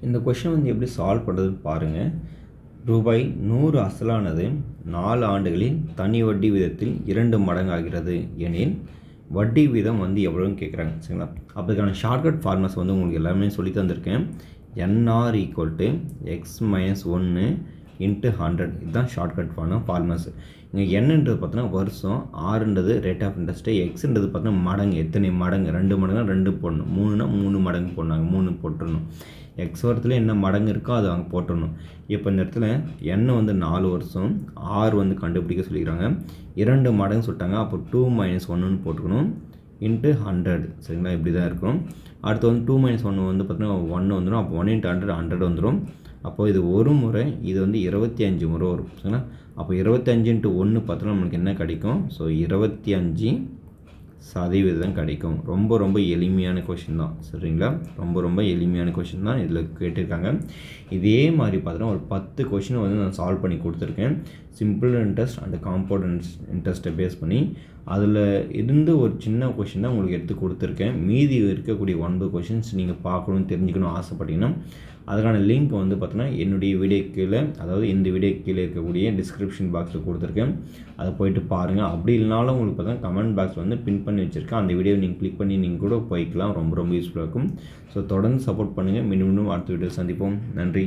இந்த கொஷின் வந்து எப்படி சால்வ் பண்ணுறதுன்னு பாருங்கள். ரூபாய் 100 அசலானது 4 ஆண்டுகளில் தனி வட்டி வீதத்தில் 2 மடங்காகிறது எனில் வட்டி வீதம் வந்து எவ்வளோன்னு கேட்குறாங்க. சரிங்களா? அதுக்கான ஷார்ட்கட் ஃபார்முலாஸ் வந்து உங்களுக்கு எல்லாமே சொல்லி தந்திருக்கேன். NR = x - 1 × 100. இதுதான் ஷார்ட்கட் ஃபார்முலாஸ். இங்கே என்னன்றது பார்த்தீங்கன்னா வருஷம், ஆறுன்றது ரேட் ஆஃப் இன்ட்ரெஸ்ட்டு, எக்ஸுன்றது பார்த்தீங்கன்னா மடங்கு, எத்தனை மடங்கு, 2 மடங்குனா 2 போடணும், 3னா 3 மடங்கு போடணும், 3 போட்டுடணும். எக்ஸ் வருஷத்தில் என்ன மடங்கு இருக்கோ அது அங்கே போட்டுடணும். இப்போ இந்த இடத்துல n வந்து 4 வருஷம், R வந்து கண்டுபிடிக்க சொல்லிக்கிறாங்க, 2 மடங்கு சொல்லிட்டாங்க. அப்போ 2 - 1ன்னு போட்டுக்கணும் × 100. சரிங்களா? இப்படி தான் இருக்கும். அடுத்து வந்து 2 - 1 வந்து பார்த்தீங்கன்னா 1 வந்துடும். அப்போ 1 × 100 100 வந்துடும். அப்போது இது ஒரு முறை, இது வந்து 25 முறை வரும். சரிங்களா? அப்போ 25 × 1 பார்த்தோன்னா நம்மளுக்கு என்ன கிடைக்கும்? ஸோ 25% கிடைக்கும். ரொம்ப எளிமையான கொஷின் தான். சரிங்களா? ரொம்ப எளிமையான கொஷின் தான் இதில் கேட்டிருக்காங்க. இதே மாதிரி பார்த்தோன்னா ஒரு 10 கொஷினை வந்து நான் சால்வ் பண்ணி கொடுத்துருக்கேன். சிம்பிள் இன்ட்ரெஸ்ட் அண்ட் காம்பவுண்ட் இன்ட்ரெஸ்ட்டை பேஸ் பண்ணி அதில் இருந்து ஒரு சின்ன கொஷின் தான் உங்களுக்கு எடுத்து கொடுத்துருக்கேன். மீதி இருக்கக்கூடிய 9 கொஷின்ஸ் நீங்கள் பார்க்கணும், தெரிஞ்சுக்கணும் ஆசைப்பட்டீங்கன்னா அதுக்கான லிங்க் வந்து பார்த்தீங்கன்னா என்னுடைய வீடியோ கீழே, அதாவது இந்த வீடியோ கீழே இருக்கக்கூடிய டிஸ்கிரிப்ஷன் பாக்ஸில் கொடுத்துருக்கேன். அதை போய்ட்டு பாருங்கள். அப்படி இல்லைனாலும் உங்களுக்கு பார்த்தீங்கன்னா கமெண்ட் பாக்ஸில் வந்து பின் பண்ணி வச்சுருக்கேன். அந்த வீடியோ நீங்கள் கிளிக் பண்ணி நீங்கள் கூட போய்க்கலாம். ரொம்ப யூஸ்ஃபுல்லாக இருக்கும். ஸோ தொடர்ந்து சப்போர்ட் பண்ணுங்கள். மீண்டும் அடுத்த வீடியோ சந்திப்போம். நன்றி.